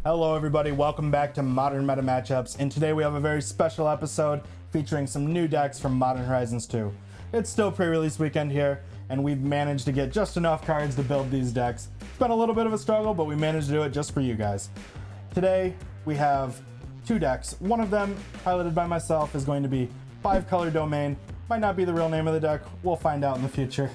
Hello everybody, welcome back to Modern Meta Matchups, and today we have a very special episode featuring some new decks from Modern Horizons 2. It's still pre-release weekend here, and we've managed to get just enough cards to build these decks. It's been a little bit of a struggle, but we managed to do it just for you guys. Today, we have two decks. One of them, piloted by myself, is going to be 5-color Domain. Might not be the real name of the deck, we'll find out in the future.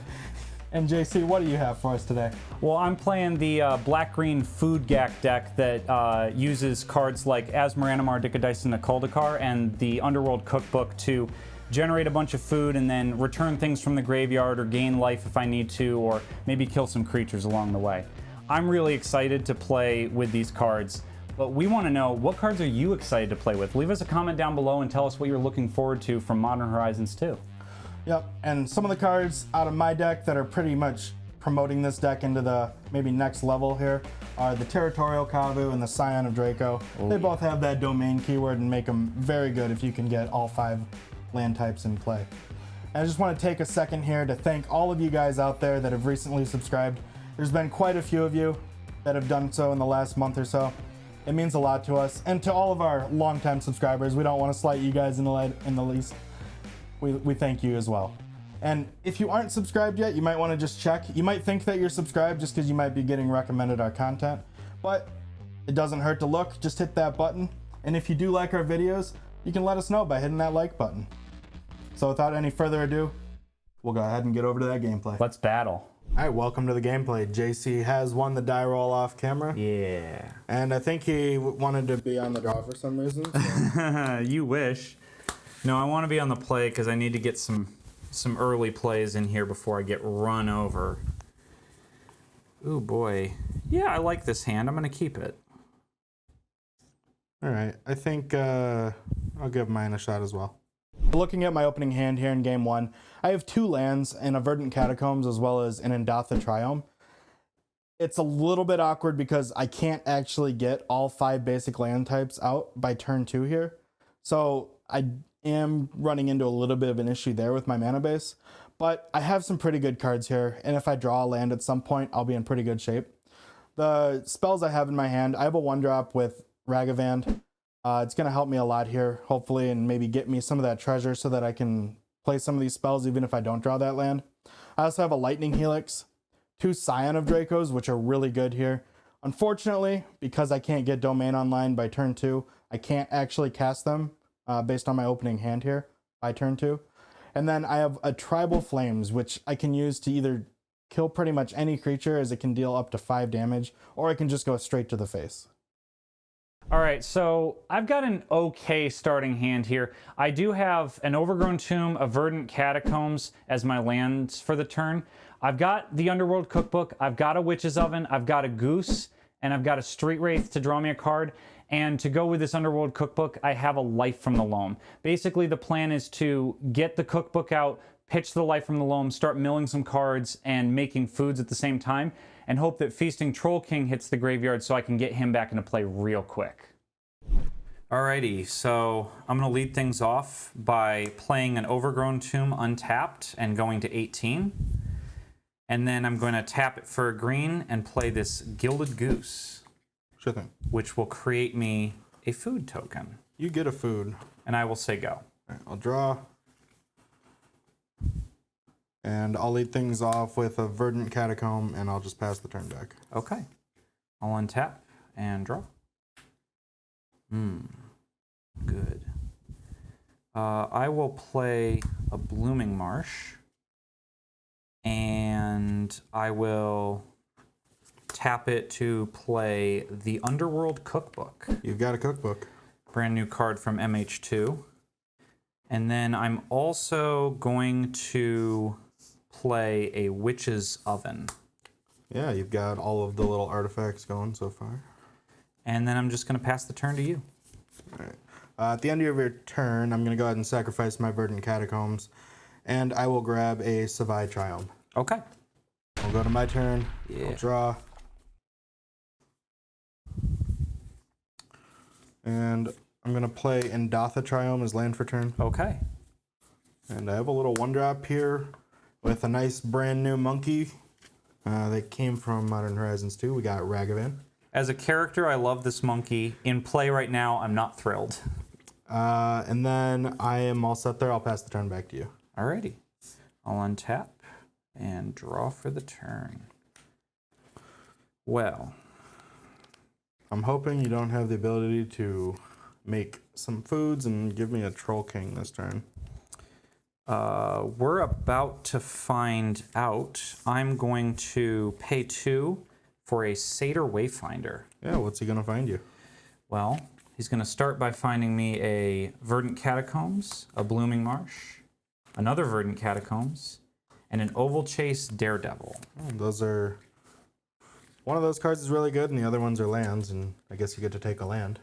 And JC, what do you have for us today? Well, I'm playing the black-green Food Gak deck that uses cards like Asmaranamar, Dicadice, and Nakuldakar, and the Underworld Cookbook to generate a bunch of food and then return things from the graveyard or gain life if I need to, or maybe kill some creatures along the way. I'm really excited to play with these cards, but we want to know, what cards are you excited to play with? Leave us a comment down below and tell us what you're looking forward to from Modern Horizons 2. Yep, and some of the cards out of my deck that are pretty much promoting this deck into the maybe next level here are the Territorial Kavu and the Scion of Draco. They both have that domain keyword and make them very good if you can get all 5 land types in play. And I just want to take a second here to thank all of you guys out there that have recently subscribed. There's been quite a few of you that have done so in the last month or so. It means a lot to us, and to all of our longtime subscribers. We don't want to slight you guys in the least. We thank you as well. And if you aren't subscribed yet, you might want to just check. You might think that you're subscribed just because you might be getting recommended our content, but it doesn't hurt to look. Just hit that button. And if you do like our videos, you can let us know by hitting that like button. So without any further ado, we'll go ahead and get over to that gameplay. Let's battle. All right, welcome to the gameplay. JC has won the die roll off camera. Yeah. And I think he wanted to be on the draw for some reason. So. You wish. No, I want to be on the play because I need to get some early plays in here before I get run over. Ooh, boy. Yeah, I like this hand. I'm going to keep it. All right, I think I'll give mine a shot as well. Looking at my opening hand here in game 1, I have 2 lands and a Verdant Catacombs as well as an Indatha Triome. It's a little bit awkward because I can't actually get all 5 basic land types out by turn 2 here. So I am running into a little bit of an issue there with my mana base, but I have some pretty good cards here, and if I draw a land at some point, I'll be in pretty good shape. The spells I have in my hand, I have a 1-drop with Ragavand. It's going to help me a lot here, hopefully, and maybe get me some of that treasure so that I can play some of these spells even if I don't draw that land. I also have a Lightning Helix, 2 Scion of Dracos, which are really good here. Unfortunately, because I can't get Domain online by turn 2, I can't actually cast them based on my opening hand here by turn 2. And then I have a Tribal Flames, which I can use to either kill pretty much any creature as it can deal up to 5 damage, or I can just go straight to the face. All right, so I've got an okay starting hand here. I do have an Overgrown Tomb, a Verdant Catacombs as my lands for the turn. I've got the Underworld Cookbook, I've got a Witch's Oven, I've got a Goose, and I've got a Street Wraith to draw me a card. And to go with this Underworld Cookbook, I have a Life from the Loam. Basically, the plan is to get the cookbook out, pitch the Life from the Loam, start milling some cards and making foods at the same time, and hope that Feasting Troll King hits the graveyard so I can get him back into play real quick. Alrighty, so I'm going to lead things off by playing an Overgrown Tomb untapped and going to 18. And then I'm going to tap it for a green and play this Gilded Goose. Sure thing. Which will create me a food token. You get a food. And I will say go. All right, I'll draw. And I'll lead things off with a Verdant Catacomb, and I'll just pass the turn back. Okay. I'll untap and draw. Good. I will play a Blooming Marsh. And I will tap it to play the Underworld Cookbook. You've got a cookbook. Brand new card from MH2. And then I'm also going to play a Witch's Oven. Yeah, you've got all of the little artifacts going so far. And then I'm just going to pass the turn to you. All right. At the end of your turn, I'm going to go ahead and sacrifice my Verdant Catacombs, and I will grab a Savai Triome. Okay. I'll go to my turn. Yeah. I'll draw. And I'm going to play Indatha Triome as land for turn. Okay. And I have a little 1-drop here with a nice brand new monkey that came from Modern Horizons 2. We got Ragavan. As a character, I love this monkey. In play right now, I'm not thrilled. And then I am all set there. I'll pass the turn back to you. Alrighty. I'll untap and draw for the turn. Well, I'm hoping you don't have the ability to make some foods and give me a Troll King this turn. we're about to find out. I'm going to pay 2 for a Satyr Wayfinder. Yeah, what's he gonna find you? Well, he's going to start by finding me a Verdant Catacombs, a Blooming Marsh, another Verdant Catacombs, and an Oval Chase Daredevil. Oh, those are... One of those cards is really good, and the other ones are lands, and I guess you get to take a land.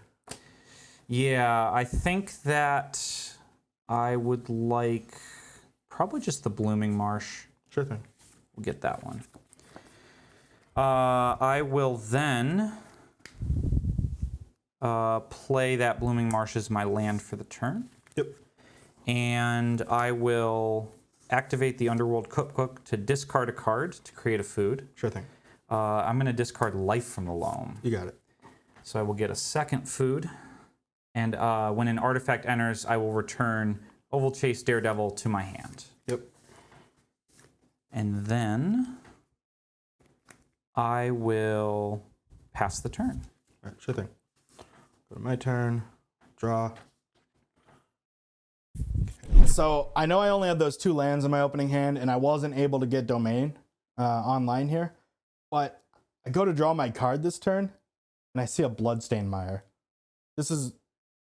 Yeah, I think that I would like probably just the Blooming Marsh. Sure thing. We'll get that one. I will then play that Blooming Marsh as my land for the turn. Yep. And I will activate the Underworld Cookbook to discard a card to create a food. Sure thing. I'm going to discard Life from the Loam. You got it. So I will get a second food. And when an artifact enters, I will return Oval Chase Daredevil to my hand. Yep. And then I will pass the turn. All right, sure thing. Go to my turn. Draw. So I know I only had those 2 lands in my opening hand, and I wasn't able to get Domain online here. But I go to draw my card this turn, and I see a Bloodstained Mire. This is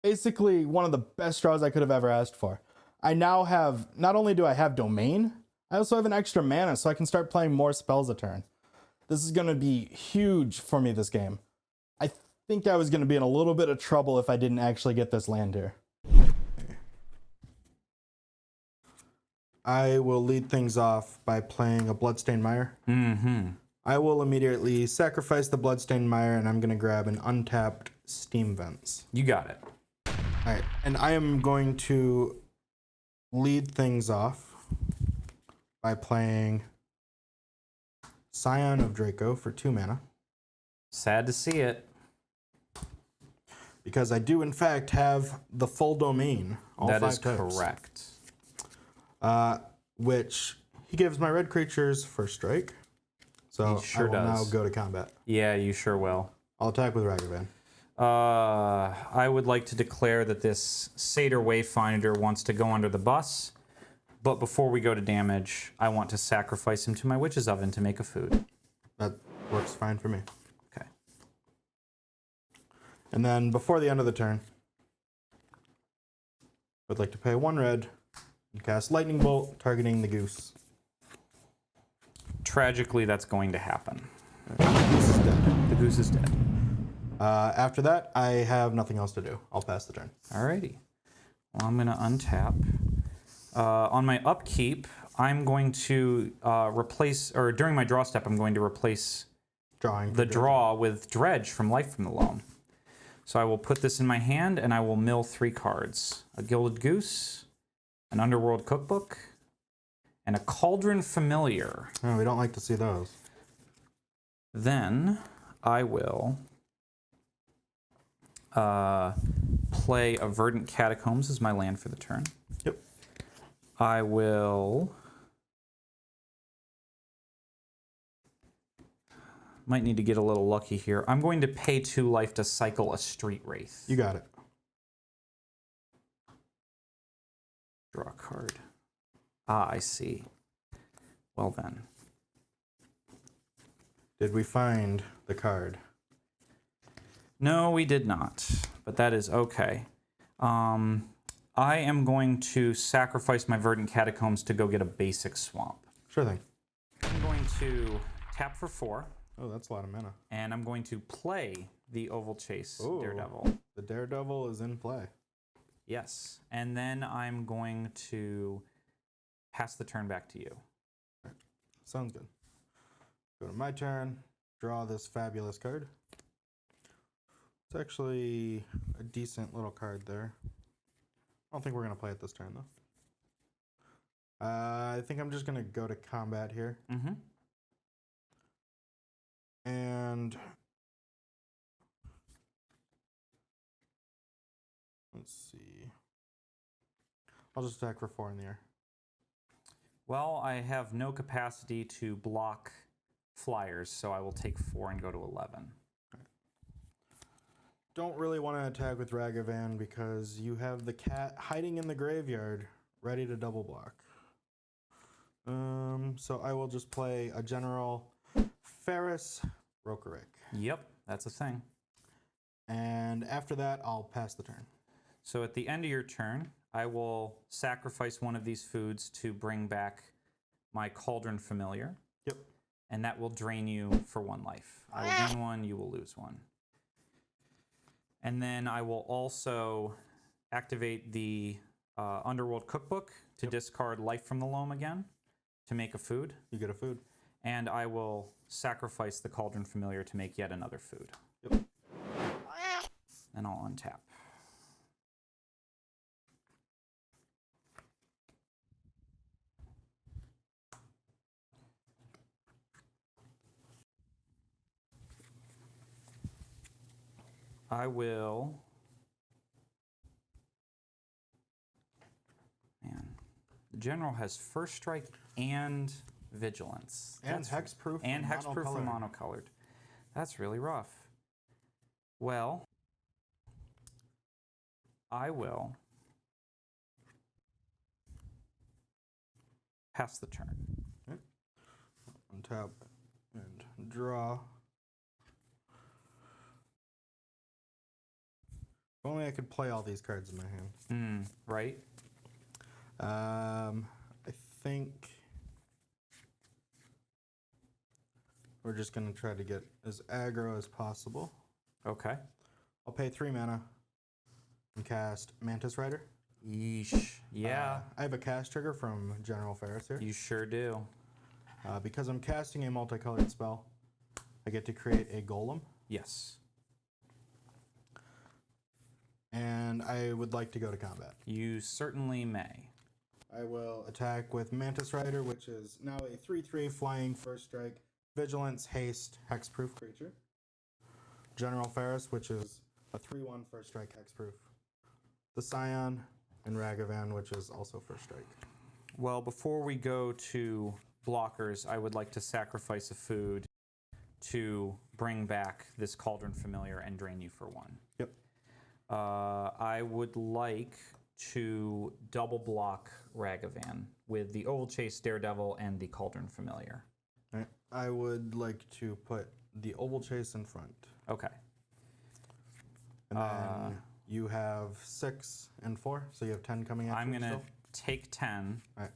basically one of the best draws I could have ever asked for. I now have, not only do I have Domain, I also have an extra mana, so I can start playing more spells a turn. This is going to be huge for me this game. I think I was going to be in a little bit of trouble if I didn't actually get this land here. I will lead things off by playing a Bloodstained Mire. Mm-hmm. I will immediately sacrifice the Bloodstained Mire, and I'm going to grab an untapped Steam Vents. You got it. All right, and I am going to lead things off by playing Scion of Draco for 2 mana. Sad to see it. Because I do, in fact, have the full domain. All That 5 is types. correct. Which he gives my red creatures first strike. So He sure I will does. now go to combat. Yeah, you sure will. I'll attack with Ragavan. I would like to declare that this Satyr Wayfinder wants to go under the bus, but before we go to damage, I want to sacrifice him to my Witch's Oven to make a food. That works fine for me. Okay. And then before the end of the turn, I'd like to pay 1 red and cast Lightning Bolt, targeting the goose. Tragically, that's going to happen. The goose is dead. The goose is dead. After that, I have nothing else to do. I'll pass the turn. Alrighty. Well, I'm going to untap. On my upkeep, I'm going to replace, or during my draw step, I'm going to replace Drawing. the draw with Dredge from Life from the Loam. So I will put this in my hand, and I will mill 3 cards. A Gilded Goose, an Underworld Cookbook, and a Cauldron Familiar. Oh, we don't like to see those. Then I will play a Verdant Catacombs as my land for the turn. Yep. I will... Might need to get a little lucky here. I'm going to pay 2 life to cycle a Street Wraith. You got it. Draw a card. Ah, I see. Well then. Did we find the card? No, we did not, but that is okay. I am going to sacrifice my Verdant Catacombs to go get a basic swamp. Sure thing. I'm going to tap for 4, Oh, that's a lot of mana. and I'm going to play the Oval Chase Ooh. Daredevil. The Daredevil is in play. Yes, and then I'm going to pass the turn back to you. Sounds good. Go to my turn. Draw this fabulous card. It's actually a decent little card there. I don't think we're going to play it this turn, though. I think I'm just going to go to combat here. Mm-hmm. And Let's see. I'll just attack for 4 in the air. Well, I have no capacity to block flyers, so I will take 4 and go to 11. Don't really want to attack with Ragavan because you have the cat hiding in the graveyard, ready to double block. So I will just play a General Ferris Rokerik. Yep, that's a thing. And after that, I'll pass the turn. So at the end of your turn, I will sacrifice one of these foods to bring back my Cauldron Familiar. Yep. And that will drain you for 1 life. I will gain 1, you will lose 1. And then I will also activate the Underworld Cookbook to discard Life from the Loam again to make a food. You get a food. And I will sacrifice the Cauldron Familiar to make yet another food. Yep. And I'll untap. I will. Man, the General has First Strike and Vigilance. And Hexproof. And Hexproof monocolored. and monocolored. That's really rough. Well, I will pass the turn. Okay. Untap and draw. If only I could play all these cards in my hand. Right? I think we're just going to try to get as aggro as possible. Okay. I'll pay 3 mana and cast Mantis Rider. Yeesh. Yeah. I have a cast trigger from General Ferris here. You sure do. Because I'm casting a multicolored spell, I get to create a golem. Yes. And I would like to go to combat. You certainly may. I will attack with Mantis Rider, which is now a 3/3 flying first strike, vigilance, haste, hexproof creature. General Ferris, which is a 3/1 first strike hexproof. The Scion and Ragavan, which is also first strike. Well, before we go to blockers, I would like to sacrifice a food to bring back this Cauldron Familiar and drain you for 1. Yep. I would like to double block Ragavan with the Oval Chase Daredevil and the Cauldron Familiar. All right. I would like to put the Oval Chase in front. Okay. And then you have 6 and 4, so you have 10 coming at you. I'm going to still. take 10. All right.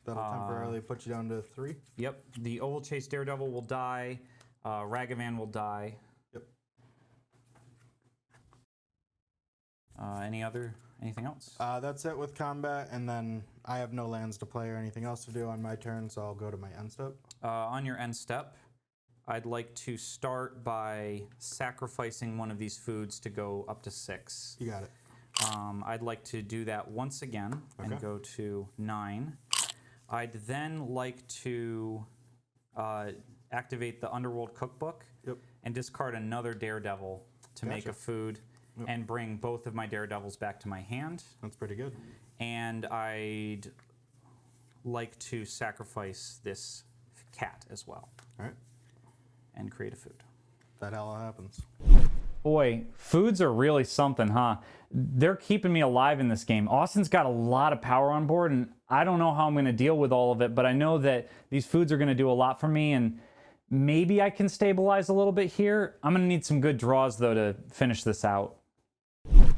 That'll temporarily put you down to 3. Yep. The Oval Chase Daredevil will die. Ragavan will die. Yep. Anything else? That's it with combat, and then I have no lands to play or anything else to do on my turn, so I'll go to my end step. On your end step, I'd like to start by sacrificing one of these foods to go up to 6. You got it. I'd like to do that once again and go to 9. I'd then like to activate the Underworld Cookbook and discard another Daredevil to make a food and bring both of my Daredevils back to my hand. That's pretty good. And I'd like to sacrifice this cat as well. All right. And create a food. That all happens. Boy, foods are really something, huh? They're keeping me alive in this game. Austin's got a lot of power on board, and I don't know how I'm going to deal with all of it, but I know that these foods are going to do a lot for me, and maybe I can stabilize a little bit here. I'm going to need some good draws, though, to finish this out.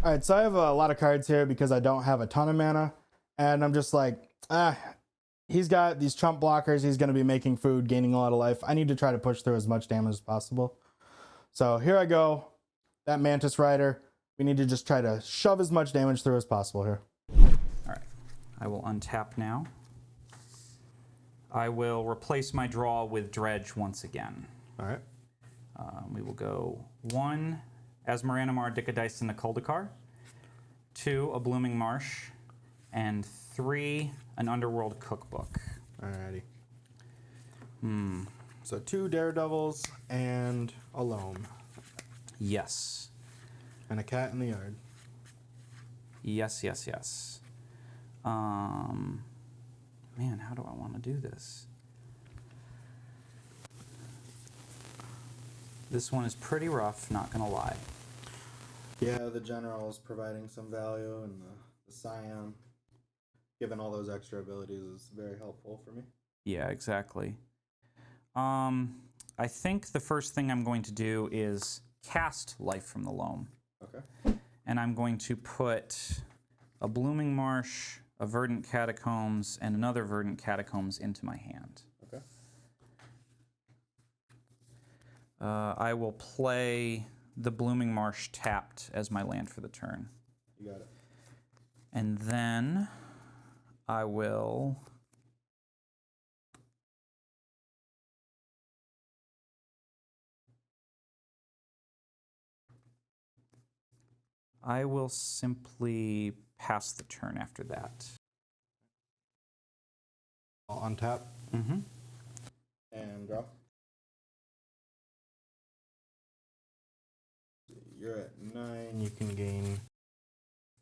All right, so I have a lot of cards here because I don't have a ton of mana, and I'm just like, he's got these chump blockers. He's going to be making food, gaining a lot of life. I need to try to push through as much damage as possible. So here I go. That Mantis Rider. We need to just try to shove as much damage through as possible here. All right. I will untap now. I will replace my draw with Dredge once again. All right. We will go 1, Asmaranamar, Dicadice, and the Kuldakar. 2, a Blooming Marsh. And 3, an Underworld Cookbook. Alrighty. So 2 Daredevils and a Loam. Yes. And a cat in the yard. Yes, yes, yes. Man, how do I want to do this? This one is pretty rough, not gonna lie. Yeah, the general is providing some value, and the scion, given all those extra abilities, is very helpful for me. Yeah, exactly. I think the first thing I'm going to do is cast Life from the Loam. Okay. And I'm going to put a Blooming Marsh, a Verdant Catacombs, and another Verdant Catacombs into my hand. Okay. I will play the Blooming Marsh tapped as my land for the turn. You got it. And then I will... simply pass the turn after that. I'll untap. Mm-hmm. And draw. You're at 9. You can gain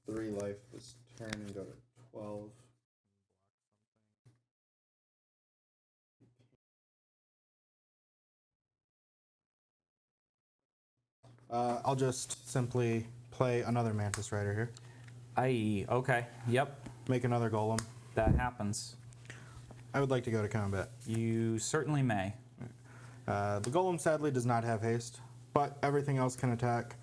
3 life this turn and go to 12. I'll just simply play another Mantis Rider here. Okay. Yep. Make another Golem. That happens. I would like to go to combat. You certainly may. The Golem sadly does not have haste, but everything else can attack.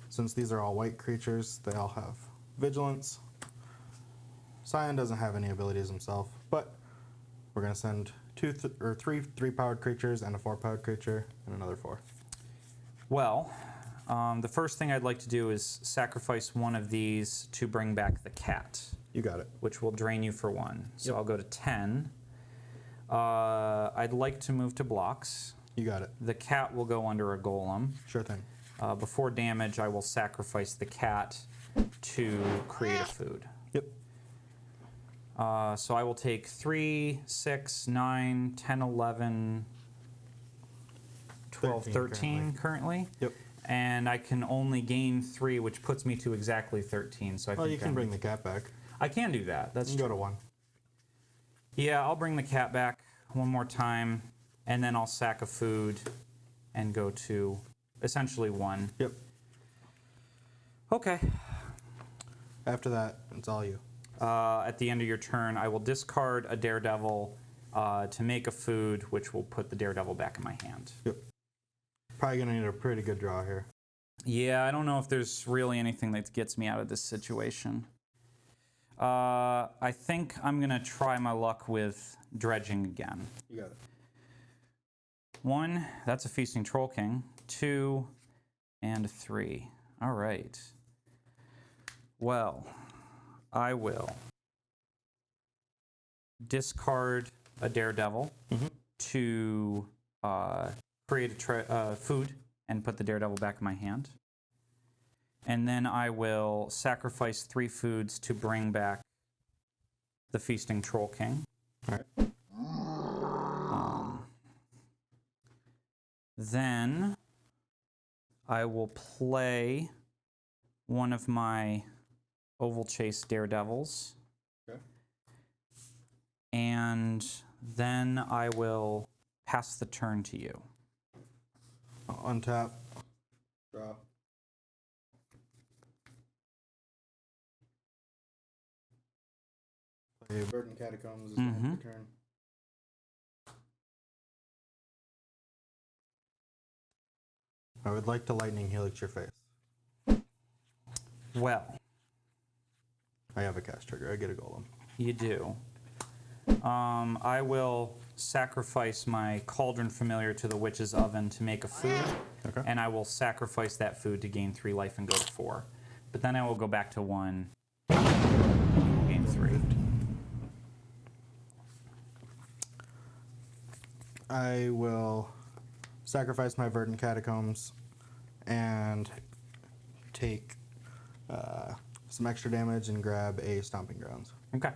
Since these are all white creatures, they all have vigilance. Scion doesn't have any abilities himself, but we're going to send 3 3-powered creatures and a 4-powered creature and another 4. Well, the first thing I'd like to do is sacrifice one of these to bring back the cat. You got it. Which will drain you for 1. So Yep. I'll go to 10. I'd like to move to blocks. You got it. The cat will go under a golem. Sure thing. Before damage, I will sacrifice the cat to create a food. Yep. So I will take 3, 6, 9, 10, 11, 12, 13 currently. Yep. And I can only gain 3, which puts me to exactly 13. So I think you can bring the cat back. I can do that. That's You can go to 1. Yeah, I'll bring the cat back one more time, and then I'll sack a food and go to essentially 1. Yep. Okay. After that, it's all you. At the end of your turn, I will discard a Daredevil to make a food, which will put the Daredevil back in my hand. Yep. Probably going to need a pretty good draw here. Yeah, I don't know if there's really anything that gets me out of this situation. I think I'm going to try my luck with dredging again. You got it. 1, that's a Feasting Troll King. 2, and 3. All right. Well, I will discard a Daredevil to create a food and put the Daredevil back in my hand. And then I will sacrifice 3 foods to bring back the Feasting Troll King. All right. Then I will play one of my Oval Chase Daredevils. Okay. And then I will pass the turn to you. I'll untap. Draw. Play Verdant Catacombs is my turn. I would like to Lightning Helix your face. Well, I have a cast trigger. I get a Golem. you do. I will sacrifice my Cauldron Familiar to the Witch's Oven to make a food. Okay. And I will sacrifice that food to gain 3 life and go to 4. But then I will go back to 1 and gain 3. I will sacrifice my Verdant Catacombs and take some extra damage and grab a Stomping Grounds. Okay.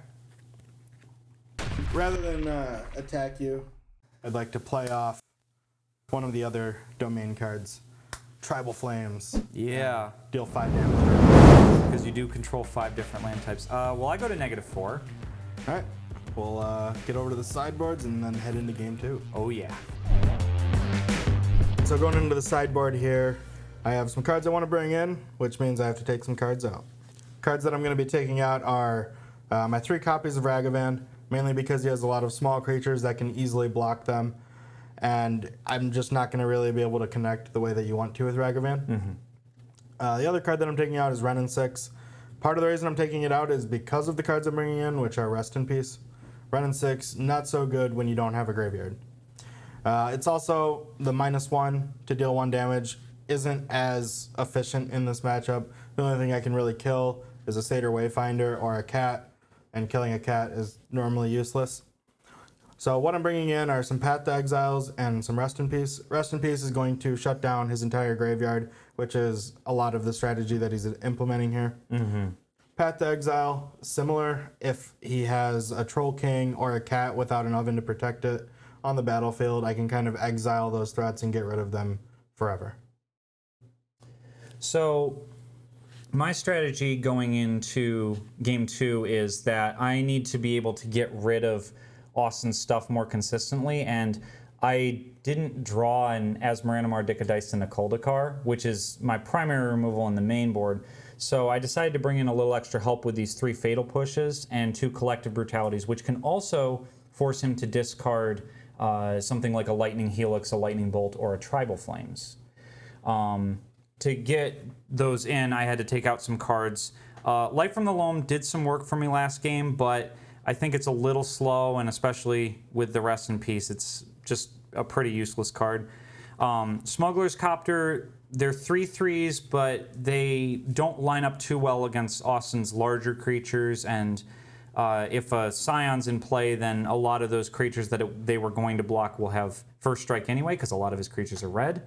Rather than attack you, I'd like to play off one of the other domain cards, Tribal Flames. Yeah. Deal 5 damage. because you do control 5 different land types. Well, I go to -4. All right. We'll get over to the sideboards and then head into game 2. Oh, yeah. So going into the sideboard here, I have some cards I want to bring in, which means I have to take some cards out. Cards that I'm going to be taking out are my 3 copies of Ragavan, mainly because he has a lot of small creatures that can easily block them, and I'm just not going to really be able to connect the way that you want to with Ragavan. The other card that I'm taking out is Wrenn and 6. Part of the reason I'm taking it out is because of the cards I'm bringing in, which are Rest in Peace. Wrenn and 6, not so good when you don't have a graveyard. It's also the -1 to deal 1 damage isn't as efficient in this matchup. The only thing I can really kill is a Satyr Wayfinder or a cat, and killing a cat is normally useless. So what I'm bringing in are some Path to Exiles and some Rest in Peace. Rest in Peace is going to shut down his entire graveyard, which is a lot of the strategy that he's implementing here. Path to Exile, similar if he has a Troll King or a cat without an oven to protect it on the battlefield, I can kind of exile those threats and get rid of them forever. So my strategy going into game 2 is that I need to be able to get rid of Austin's stuff more consistently, and I didn't draw an Asmaranamar, Dicadice, and a Kuldakar, which is my primary removal in the main board. So I decided to bring in a little extra help with these 3 Fatal Pushes and 2 Collective Brutalities, which can also force him to discard something like a Lightning Helix, a Lightning Bolt, or a Tribal Flames. To get those in, I had to take out some cards. Light from the Loam did some work for me last game, but I think it's a little slow, and especially with the Rest in Peace, it's just a pretty useless card. Smuggler's Copter, they're 3/3s, but they don't line up too well against Austin's larger creatures, and if a Scion's in play, then a lot of those creatures that they were going to block will have first strike anyway, because a lot of his creatures are red.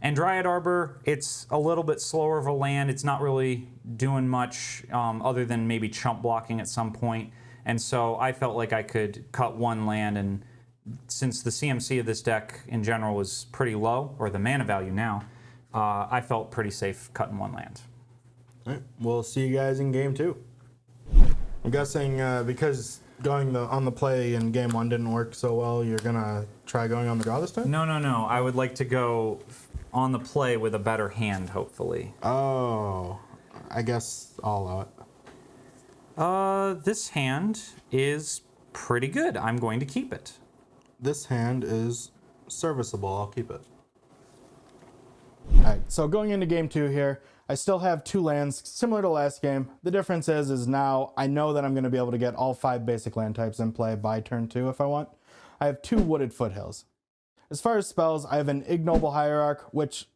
And Dryad Arbor, it's a little bit slower of a land. It's not really doing much other than maybe chump blocking at some point. And so I felt like I could cut 1 land, and since the CMC of this deck in general was pretty low, or the mana value now, I felt pretty safe cutting 1 land. All right, we'll see you guys in game 2. I'm guessing because going on the play in game 1 didn't work so well, you're gonna try going on the draw this time? No. I would like to go on the play with a better hand, hopefully. Oh, I guess I'll allow it. This hand is pretty good. I'm going to keep it. This hand is serviceable. I'll keep it. All right, so going into game 2 here, I still have 2 lands similar to last game. The difference is now I know that I'm going to be able to get all 5 basic land types in play by turn 2 if I want. I have 2 Wooded Foothills. As far as spells, I have an Ignoble Hierarch, which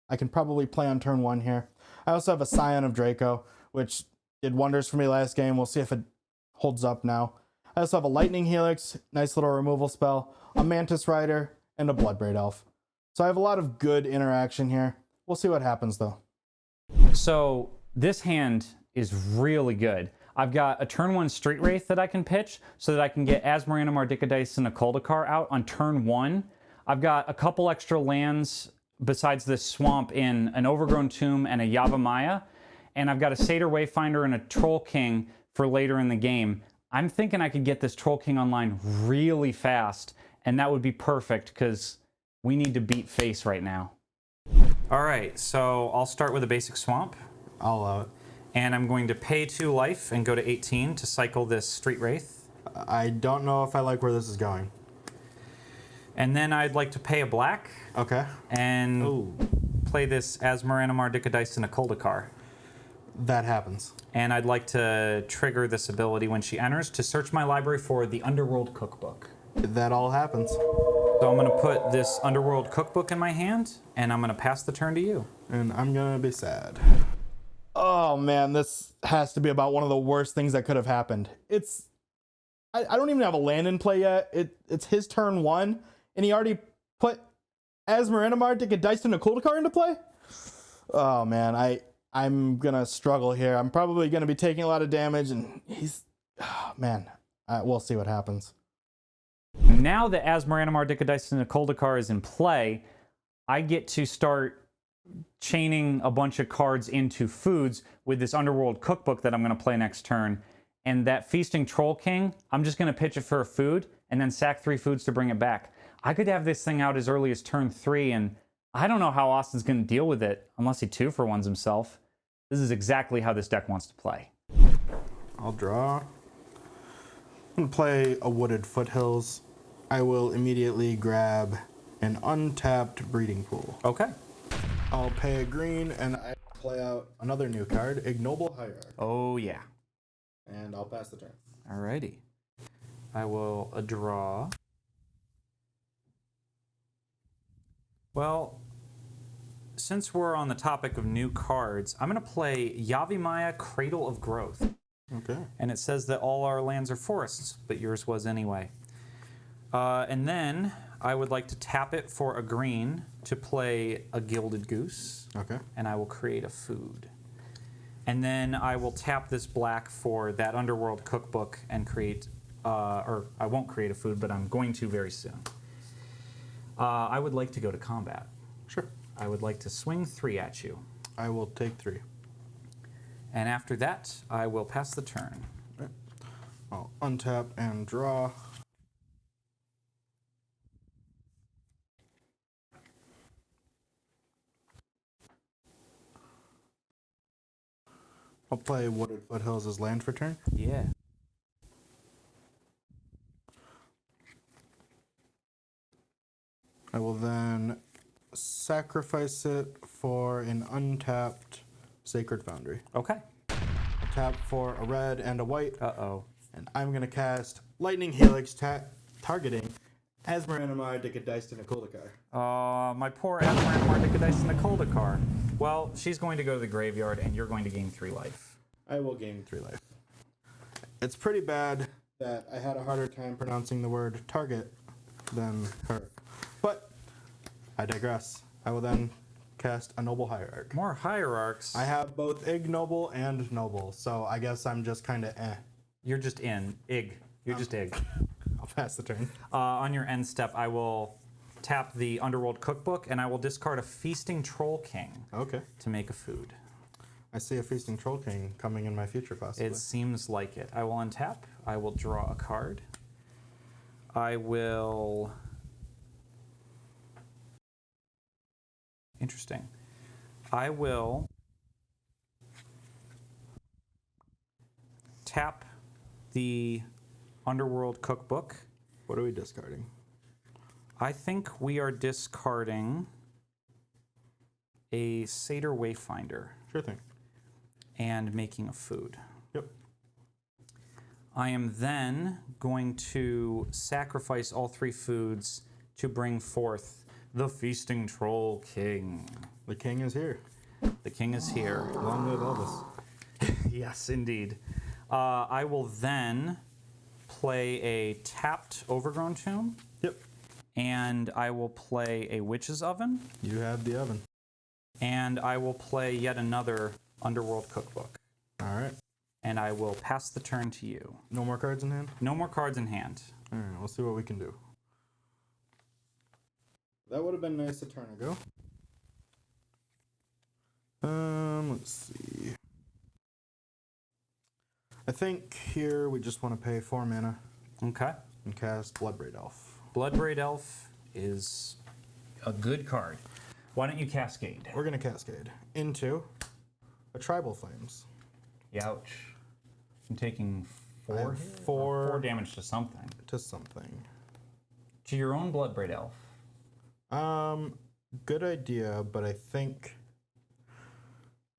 I can probably play on turn 1 here. I also have a Scion of Draco, which did wonders for me last game. We'll see if it holds up now. I also have a Lightning Helix, nice little removal spell, a Mantis Rider, and a Bloodbraid Elf. So I have a lot of good interaction here. We'll see what happens though. So this hand is really good. I've got a turn 1 Street Wraith that I can pitch so that I can get Asmaranamar, Dicadice, and a Kuldakar out on turn 1. I've got a couple extra lands besides this swamp in an Overgrown Tomb and a Yavimaya, and I've got a Satyr Wayfinder and a Troll King for later in the game. I'm thinking I could get this Troll King online really fast, and that would be perfect because we need to beat face right now. All right, so I'll start with a basic swamp. I'll allow it. And I'm going to pay 2 life and go to 18 to cycle this Street Wraith. I don't know if I like where this is going. And then I'd like to pay a black. Okay. And play this Asmaranamar, Dicadice, and a Kuldakar. That happens. And I'd like to trigger this ability when she enters to search my library for the Underworld Cookbook. That all happens. So I'm going to put this Underworld Cookbook in my hand, and I'm going to pass the turn to you. And I'm going to be sad. Oh man, this has to be about one of the worst things that could have happened. I don't even have a land in play yet. It's his turn 1, and he already put Asmaranamar, Dicadice, and a Kuldakar into play? Oh man, I'm gonna struggle here. I'm probably gonna be taking a lot of damage, and we'll see what happens. Now that Asmaranamar, Dicadice, and a Kuldakar is in play, I get to start chaining a bunch of cards into foods with this Underworld cookbook that I'm going to play next turn. And that Feasting Troll King, I'm just going to pitch it for a food and then sack 3 foods to bring it back. I could have this thing out as early as turn 3, and I don't know how Austin's going to deal with it unless he 2-for-1s himself. This is exactly how this deck wants to play. I'll draw. I'm going to play a Wooded Foothills. I will immediately grab an untapped Breeding Pool. Okay. I'll pay a green, and I play out another new card, Ignoble Hierarch. Oh, yeah. And I'll pass the turn. Alrighty. I will draw. Well, since we're on the topic of new cards, I'm going to play Yavimaya, Cradle of Growth. Okay. And it says that all our lands are forests, but yours was anyway. And then I would like to tap it for a green to play a Gilded Goose. Okay. And I will create a food. And then I will tap this black for that Underworld cookbook and create, or I won't create a food, but I'm going to very soon. I would like to go to combat. Sure. I would like to swing 3 at you. I will take 3. And after that, I will pass the turn. Okay. I'll untap and draw. I'll play Wooded Foothills as land for turn. Yeah. I will then sacrifice it for an untapped Sacred Foundry. Okay. I'll tap for a red and a white. Uh-oh. And I'm going to cast Lightning Helix, targeting Asmaranamar, Dicadice, and Akoldakar. My poor Asmaran Dicadice and the Koldakar. Well, she's going to go to the graveyard, and you're going to gain 3 life. I will gain 3 life. It's pretty bad that I had a harder time pronouncing the word target than her. But I digress. I will then cast a Noble Hierarch. More Hierarchs. I have both Ignoble and Noble, so I guess I'm just kind of eh. You're just in. Ig. You're just Ig. I'll pass the turn. On your end step, I will tap the Underworld Cookbook, and I will discard a Feasting Troll King Okay. to make a food. I see a Feasting Troll King coming in my future, possibly. It seems like it. I will untap. I will draw a card. I will... Interesting. I will tap the Underworld Cookbook. What are we discarding? I think we are discarding a Satyr Wayfinder Sure thing. and making a food. Yep. I am then going to sacrifice all 3 foods to bring forth the Feasting Troll King. The king is here. The king is here. Long live Elvis. Yes, indeed. I will then play a tapped Overgrown Tomb, Yep. and I will play a Witch's Oven, You have the oven. and I will play yet another Underworld Cookbook. All right. And I will pass the turn to you. No more cards in hand? No more cards in hand. All right, we'll see what we can do. That would have been nice a turn ago. Let's see. I think here we just want to pay 4 mana Okay. and cast Bloodbraid Elf. Bloodbraid Elf is a good card. Why don't you Cascade? We're going to Cascade into a Tribal Flames. Youch. I'm taking I 4 have here? 4 4 damage to something. to something. To your own Bloodbraid Elf. Good idea, but I think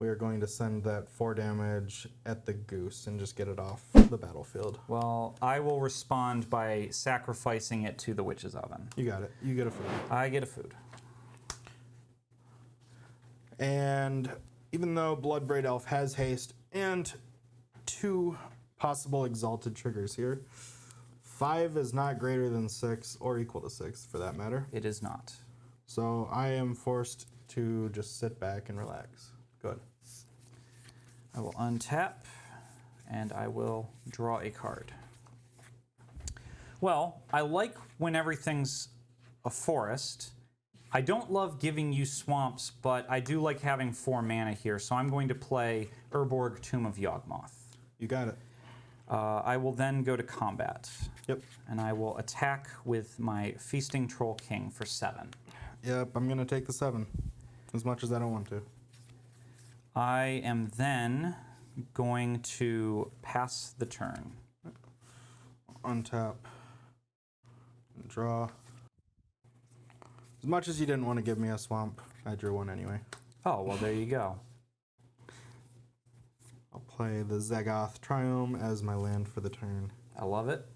we are going to send that 4 damage at the goose and just get it off the battlefield. Well, I will respond by sacrificing it to the Witch's Oven. You got it. You get a food. I get a food. And even though Bloodbraid Elf has haste and 2 possible exalted triggers here, 5 is not greater than 6 or equal to 6 for that matter. It is not. So I am forced to just sit back and relax. Good. I will untap, and I will draw a card. Well, I like when everything's a forest, I don't love giving you swamps, but I do like having 4 mana here, so I'm going to play Urborg, Tomb of Yawgmoth. You got it. I will then go to combat. Yep. And I will attack with my Feasting Troll King for 7. Yep, I'm going to take the 7, as much as I don't want to. I am then going to pass the turn. Untap. Draw. As much as you didn't want to give me a swamp, I drew one anyway. Oh, well, there you go. I'll play the Zagoth Triome as my land for the turn. I love it.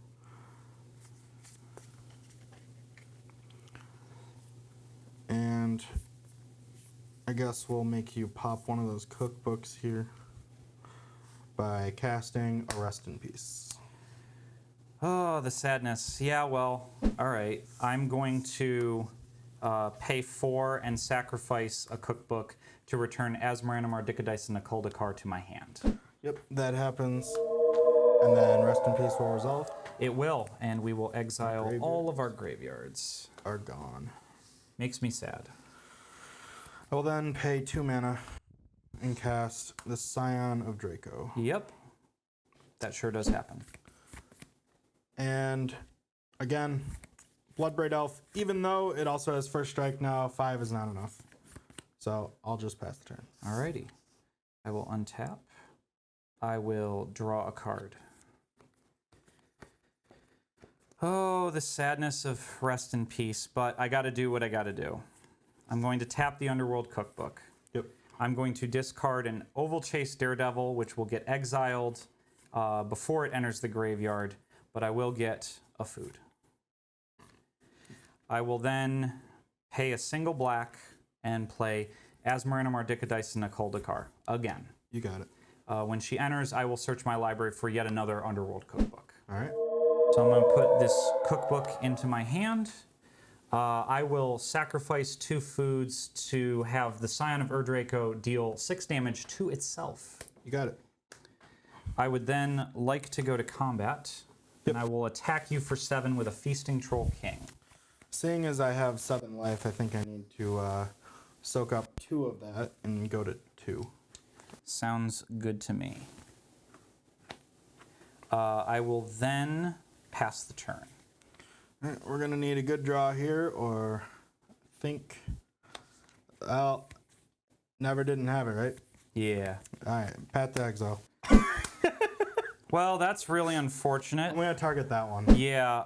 And I guess we'll make you pop one of those cookbooks here by casting a Rest in Peace. Oh, the sadness. Yeah, well, all right. I'm going to pay 4 and sacrifice a cookbook to return Asmaranamar, Dicadice, and Nakuldakar to my hand. Yep, that happens. And then Rest in Peace will resolve. It will, and we will exile all of our graveyards. Are gone. Makes me sad. I will then pay 2 mana and cast the Scion of Draco. Yep, that sure does happen. And again, Bloodbraid Elf, even though it also has first strike now, 5 is not enough. So I'll just pass the turn. Alrighty. I will untap. I will draw a card. Oh, the sadness of Rest in Peace, but I gotta do what I gotta do. I'm going to tap the Underworld Cookbook. Yep. I'm going to discard an Oval Chase Daredevil, which will get exiled before it enters the graveyard, but I will get a food. I will then pay a single black and play Asmaranamar, Dicadice, and Nakuldakar again. You got it. When she enters, I will search my library for yet another Underworld Cookbook. All right. So I'm going to put this cookbook into my hand. I will sacrifice 2 foods to have the Scion of Urdraco deal 6 damage to itself. You got it. I would then like to go to combat, and I will attack you for 7 with a Feasting Troll King. Seeing as I have 7 life, I think I need to soak up 2 of that and go to 2. Sounds good to me. I will then pass the turn. All right, we're gonna need a good draw here, or think. Well, never didn't have it, right? Yeah. All right, Pat the Exile. Well, that's really unfortunate. I'm gonna target that one. Yeah,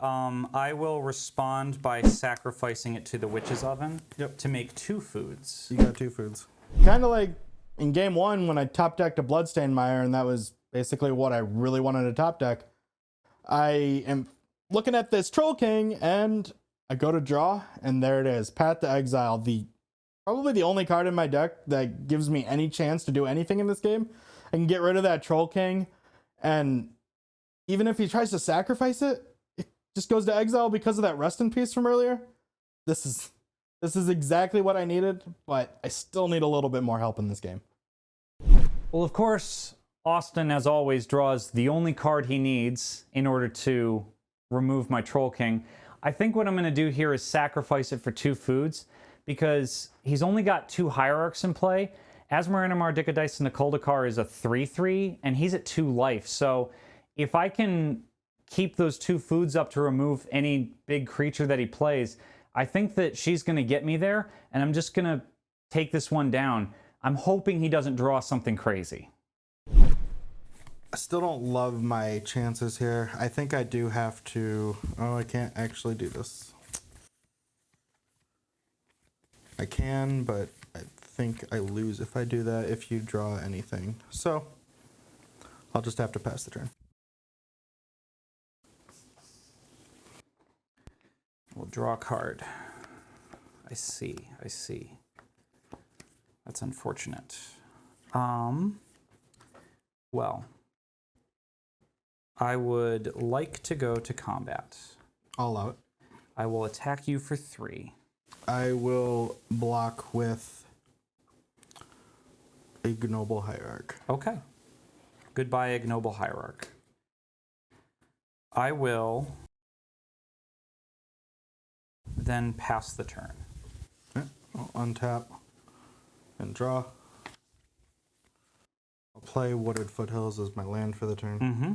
I will respond by sacrificing it to the Witch's Oven to make 2 foods. You got 2 foods. Kind of like in game 1 when I top decked a Bloodstained Mire, and that was basically what I really wanted to top deck. I am looking at this Troll King, and I go to draw, and there it is. Pat the Exile, probably the only card in my deck that gives me any chance to do anything in this game. I can get rid of that Troll King, and even if he tries to sacrifice it, it just goes to exile because of that Rest in Peace from earlier. This is exactly what I needed, but I still need a little bit more help in this game. Well, of course, Austin, as always, draws the only card he needs in order to remove my Troll King. I think what I'm going to do here is sacrifice it for 2 foods, because he's only got 2 Hierarchs in play. Asmaranamar, Dicadice, and Nakuldakar is a 3/3, and he's at 2 life. So if I can keep those 2 foods up to remove any big creature that he plays, I think that she's going to get me there, and I'm just going to take this one down. I'm hoping he doesn't draw something crazy. I still don't love my chances here. I think I do have to... Oh, I can't actually do this. I can, but I think I lose if I do that, if you draw anything. So, I'll just have to pass the turn. We'll draw a card. I see. That's unfortunate. Well, I would like to go to combat. I'll allow it. I will attack you for 3. I will block with Ignoble Hierarch. Okay. Goodbye, Ignoble Hierarch. I will then pass the turn. Okay. I'll untap and draw. I'll play Wooded Foothills as my land for the turn. Mm-hmm.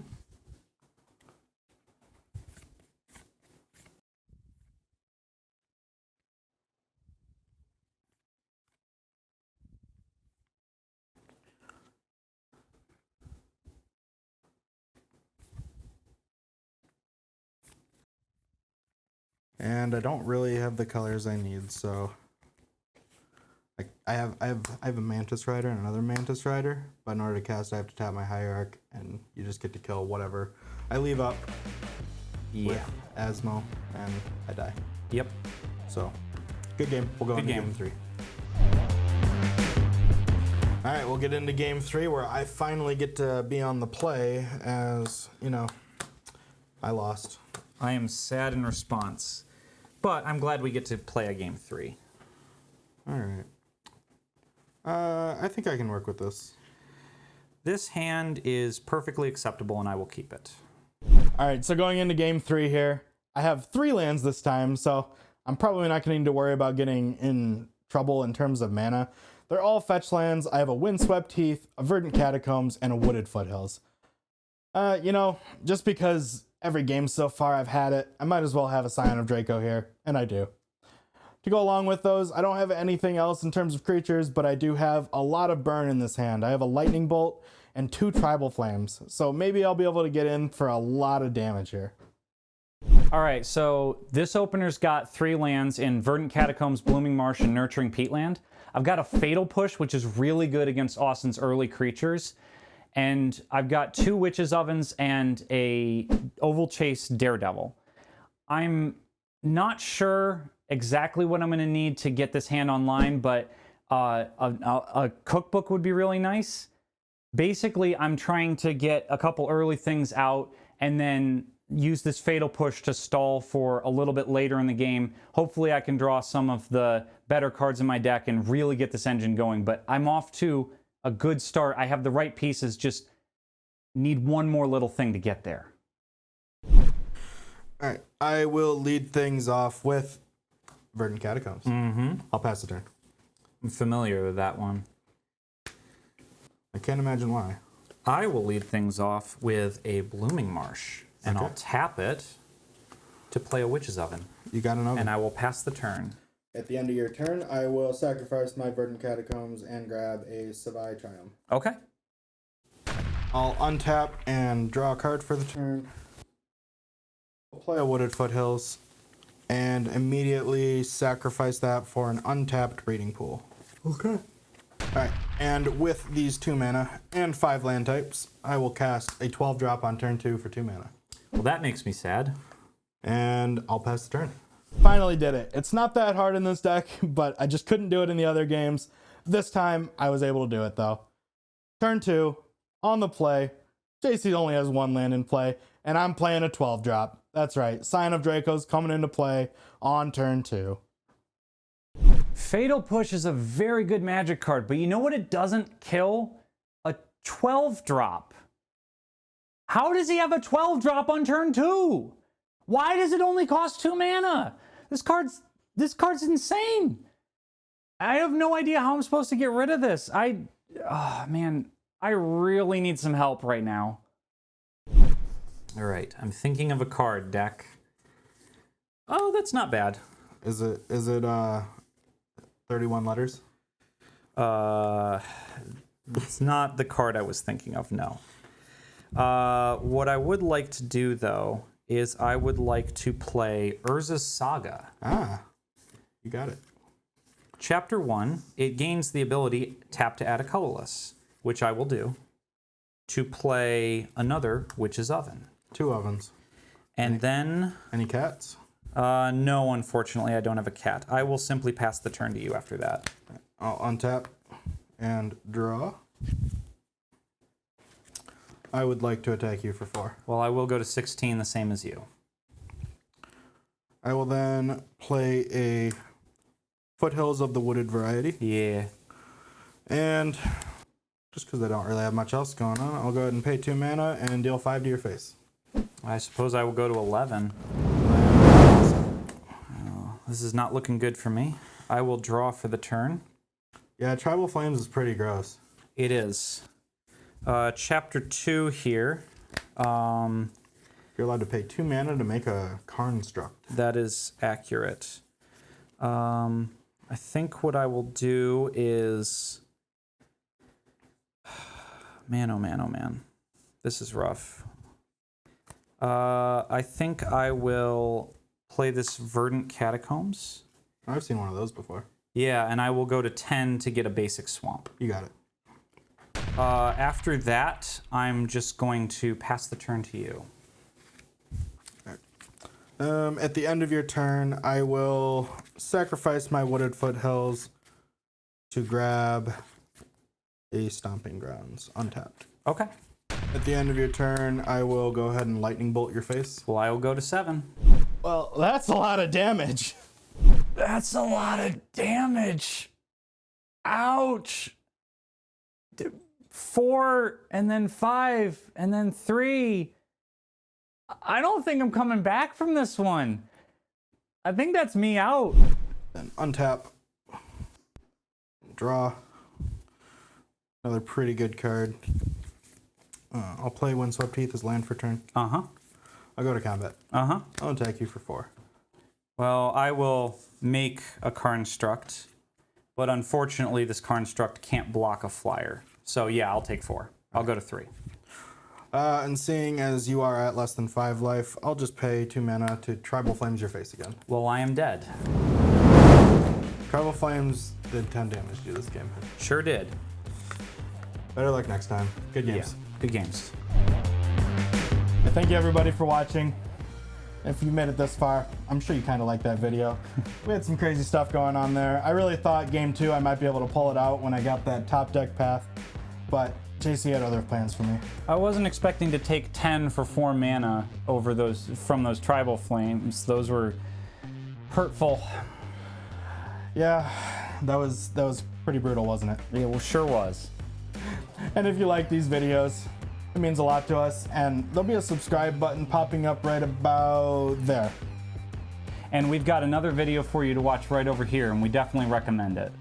And I don't really have the colors I need, so I have a Mantis Rider and another Mantis Rider, but in order to cast I have to tap my Hierarch, and you just get to kill whatever I leave up with Asmo, and I die. Yep. So, good game. We'll go into game 3. All right, we'll get into game 3 where I finally get to be on the play as, you know, I lost. I am sad in response, but I'm glad we get to play a game 3. All right. I think I can work with this. This hand is perfectly acceptable, and I will keep it. All right, so going into game 3 here, I have 3 lands this time, so I'm probably not going to need to worry about getting in trouble in terms of mana. They're all fetch lands. I have a Windswept Heath, a Verdant Catacombs, and a Wooded Foothills. You know, just because every game so far I've had it, I might as well have a Scion of Draco here, and I do. To go along with those, I don't have anything else in terms of creatures, but I do have a lot of burn in this hand. I have a Lightning Bolt and 2 Tribal Flames, so maybe I'll be able to get in for a lot of damage here. All right, so this opener's got 3 lands in Verdant Catacombs, Blooming Marsh, and Nurturing Peatland. I've got a Fatal Push, which is really good against Austin's early creatures. And I've got 2 Witch's Ovens and a Oval Chase Daredevil. I'm not sure exactly what I'm going to need to get this hand online, but a cookbook would be really nice. Basically, I'm trying to get a couple early things out and then use this Fatal Push to stall for a little bit later in the game. Hopefully I can draw some of the better cards in my deck and really get this engine going, but I'm off to a good start. I have the right pieces, just need one more little thing to get there. All right, I will lead things off with Verdant Catacombs. Mm-hmm. I'll pass the turn. I'm familiar with that one. I can't imagine why. I will lead things off with a Blooming Marsh, and Okay. I'll tap it to play a Witch's Oven, You got an oven. and I will pass the turn. At the end of your turn, I will sacrifice my Verdant Catacombs and grab a Savai Triumph. Okay. I'll untap and draw a card for the turn. I'll play a Wooded Foothills and immediately sacrifice that for an untapped Breeding Pool. Okay. Alright, and with these 2 mana and 5 land types, I will cast a 12 drop on turn 2 for 2 mana. Well, that makes me sad. And I'll pass the turn. Finally did it. It's not that hard in this deck, but I just couldn't do it in the other games. This time, I was able to do it though. Turn 2, on the play. JC only has 1 land in play, and I'm playing a 12 drop. That's right, Scion of Draco's coming into play on turn 2. Fatal Push is a very good Magic card, but you know what it doesn't kill? A 12 drop. How does he have a 12 drop on turn 2? Why does it only cost 2 mana? This card's insane. I have no idea how I'm supposed to get rid of this. Oh man, I really need some help right now. All right, I'm thinking of a card deck. Oh, that's not bad. Is it 31 letters? It's not the card I was thinking of, no. What I would like to do, though, is I would like to play Urza's Saga. Ah, you got it. Chapter 1, it gains the ability tap to add a colorless, which I will do, to play another Witch's Oven. 2 ovens. And then... Any cats? No, unfortunately, I don't have a cat. I will simply pass the turn to you after that. I'll untap and draw. I would like to attack you for 4. Well, I will go to 16, the same as you. I will then play a Foothills of the Wooded variety. Yeah. And just because I don't really have much else going on, I'll go ahead and pay 2 mana and deal 5 to your face. I suppose I will go to 11. Oh, this is not looking good for me. I will draw for the turn. Yeah, Tribal Flames is pretty gross. It is. Chapter 2 here. You're allowed to pay 2 mana to make a construct. That is accurate. I think what I will do is... Man, oh man, oh man. This is rough. I think I will play this Verdant Catacombs. I've seen one of those before. Yeah, and I will go to 10 to get a basic swamp. You got it. After that, I'm just going to pass the turn to you. At the end of your turn, I will sacrifice my Wooded Foothills to grab a Stomping Grounds, untapped. Okay. At the end of your turn, I will go ahead and Lightning Bolt your face. Well, I will go to 7. Well, that's a lot of damage. That's a lot of damage. Ouch. 4, and then 5, and then 3. I don't think I'm coming back from this one. I think that's me out. Then untap. Draw. Another pretty good card. I'll play Windswept Heath as land for turn. Uh-huh. I'll go to combat. Uh-huh. I'll attack you for 4. Well, I will make a Construct, but unfortunately this Construct can't block a flyer. So yeah, I'll take 4. I'll go to 3. And seeing as you are at less than 5 life, I'll just pay 2 mana to Tribal Flames your face again. Well, I am dead. Tribal Flames did 10 damage to you this game. Sure did. Better luck next time. Good games. Yeah, good games. Thank you everybody for watching. If you made it this far, I'm sure you kind of liked that video. We had some crazy stuff going on there. I really thought game 2 I might be able to pull it out when I got that top deck path, but JC had other plans for me. I wasn't expecting to take 10 for 4 mana over those from those Tribal Flames. Those were hurtful. Yeah, that was pretty brutal, wasn't it? Yeah, well, sure was. And if you like these videos, it means a lot to us, and there'll be a subscribe button popping up right about there. And we've got another video for you to watch right over here, and we definitely recommend it.